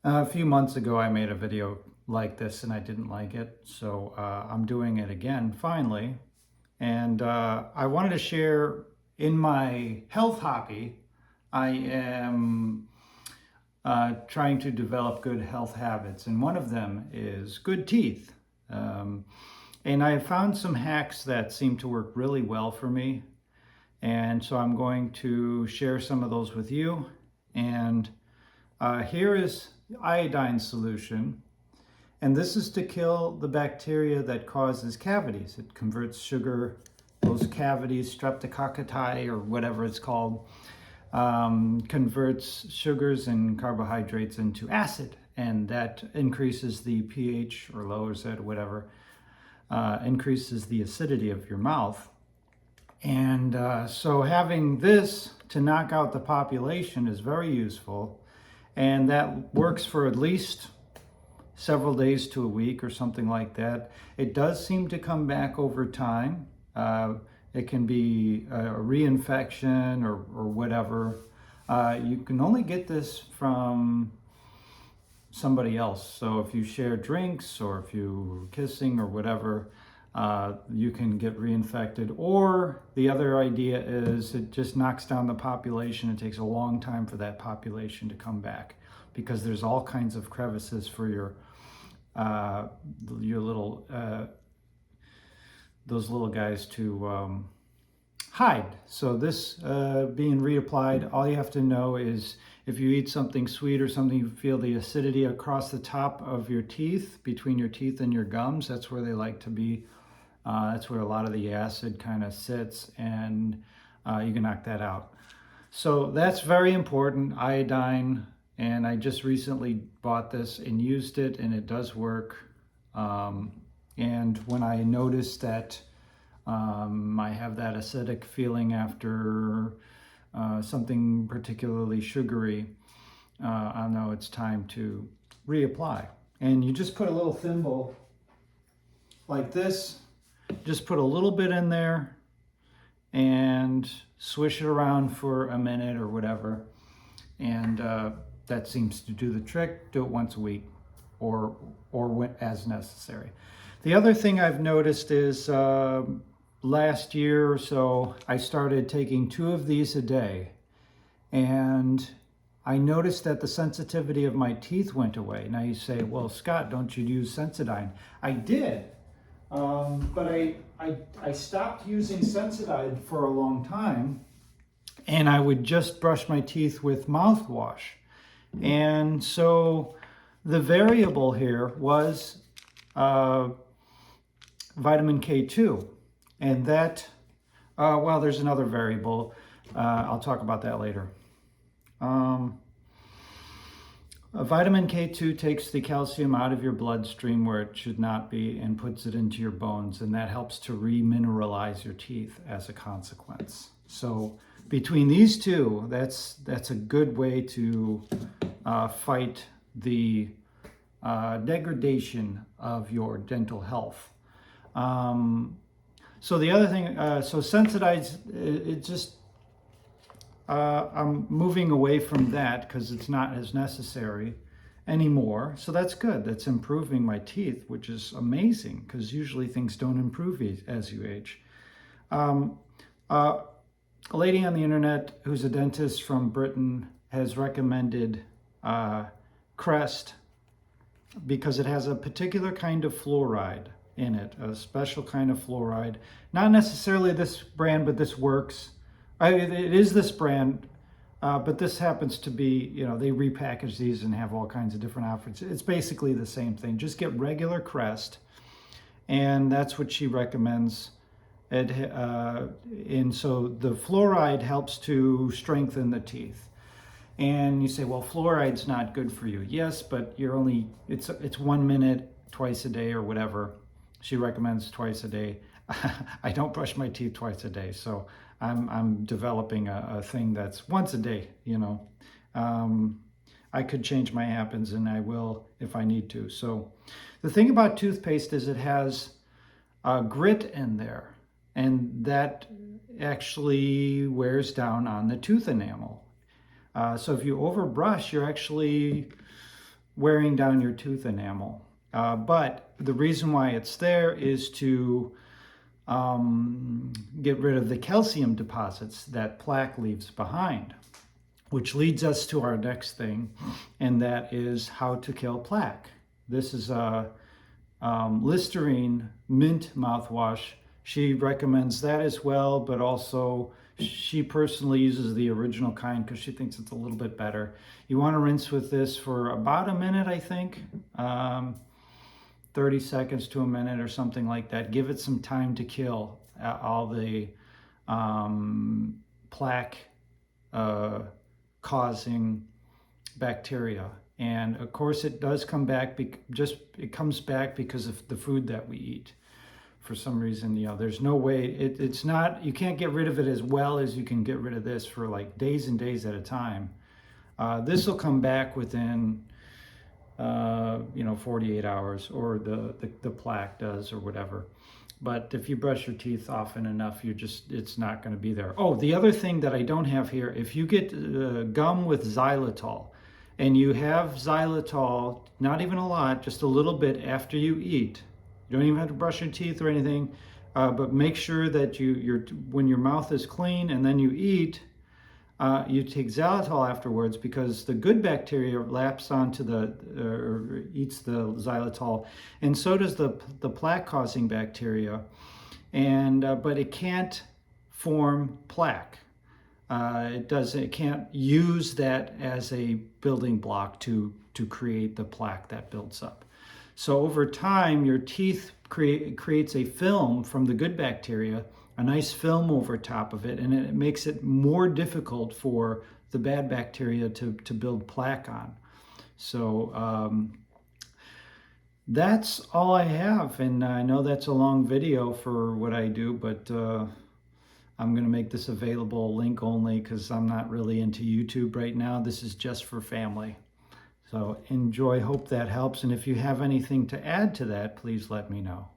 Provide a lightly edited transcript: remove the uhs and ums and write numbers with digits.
A few months ago, I made a video like this and I didn't like it, so I'm doing it again finally. And I wanted to share in my health hobby, I am trying to develop good health habits, and one of them is good teeth. Um, and I found some hacks that seem to work really well for me. And so I'm going to share some of those with you. And here is iodine solution, and this is to kill the bacteria that causes cavities. It converts sugar, those cavities, streptococcus or whatever it's called, converts sugars and carbohydrates into acid, and that increases the pH or lowers it, whatever, increases the acidity of your mouth. And so having this to knock out the population is very useful. And that works for at least several days to a week or something like that. It does seem to come back over time. It can be a reinfection or whatever. You can only get this from somebody else. So if you share drinks or if you're kissing or whatever, you can get reinfected. Or the other idea is it just knocks down the population. It takes a long time for that population to come back because there's all kinds of crevices for your little those little guys to hide. So this being reapplied, all you have to know is if you eat something sweet or something, you feel the acidity across the top of your teeth, between your teeth and your gums. That's where they like to be. That's where a lot of the acid kind of sits, and you can knock that out. So that's very important, iodine, and I just recently bought this and used it, and it does work. And when I noticed that I have that acidic feeling after something particularly sugary, I know it's time to reapply. And you just put a little thimble like this, just put a little bit in there and swish it around for a minute or whatever. And that seems to do the trick. Do it once a week or when, as necessary. The other thing I've noticed is last year or so, I started taking 2 of these a day. And I noticed that the sensitivity of my teeth went away. Now you say, well, Scott, don't you use Sensodyne? I did. But I stopped using Sensodyne for a long time, and I would just brush my teeth with mouthwash. And so the variable here was vitamin K2. And that, well, there's another variable. I'll talk about that later. Vitamin K2 takes the calcium out of your bloodstream where it should not be and puts it into your bones, and that helps to remineralize your teeth as a consequence. So between these two, that's a good way to fight the degradation of your dental health. So the other thing, so Sensodyne, it just, I'm moving away from that because it's not as necessary anymore. So that's good. That's improving my teeth, which is amazing because usually things don't improve as you age. A lady on the internet who's a dentist from Britain has recommended Crest because it has a particular kind of fluoride in it, a special kind of fluoride. Not necessarily this brand, but this works. It is this brand, but this happens to be, you know, they repackage these and have all kinds of different outfits. It's basically the same thing. Just get regular Crest, and that's what she recommends. And so the fluoride helps to strengthen the teeth. And you say, well, fluoride's not good for you. Yes, but you're only, it's 1 minute, twice a day or whatever. She recommends twice a day. I don't brush my teeth twice a day, so I'm developing a thing that's once a day, you know. I could change my habits, and I will if I need to. So the thing about toothpaste is it has grit in there, and that actually wears down on the tooth enamel. So if you overbrush, you're actually wearing down your tooth enamel. But the reason why it's there is to get rid of the calcium deposits that plaque leaves behind, which leads us to our next thing, and that is how to kill plaque. This is a Listerine mint mouthwash. She recommends that as well, but also she personally uses the original kind because she thinks it's a little bit better. You want to rinse with this for about a minute, I think. 30 seconds to a minute or something like that. Give it some time to kill all the plaque causing bacteria. And of course it does come back, it comes back because of the food that we eat. For some reason, there's no way, it's not, you can't get rid of it as well as you can get rid of this for like days and days at a time. This will come back within 48 hours, or the plaque does, or whatever. But if you brush your teeth often enough, it's not going to be there. Oh, the other thing that I don't have here, if you get gum with xylitol, and you have xylitol, not even a lot, just a little bit after you eat, you don't even have to brush your teeth or anything, but make sure that when your mouth is clean and then you eat, you take xylitol afterwards, because the good bacteria laps onto or eats the xylitol, and so does the plaque-causing bacteria, and but it can't form plaque. It can't use that as a building block to create the plaque that builds up. So over time, your teeth creates a film from the good bacteria, a nice film over top of it, and it makes it more difficult for the bad bacteria to build plaque on. So that's all I have, and I know that's a long video for what I do, but I'm going to make this available link only because I'm not really into YouTube right now. This is just for family. So enjoy, hope that helps, and if you have anything to add to that, please let me know.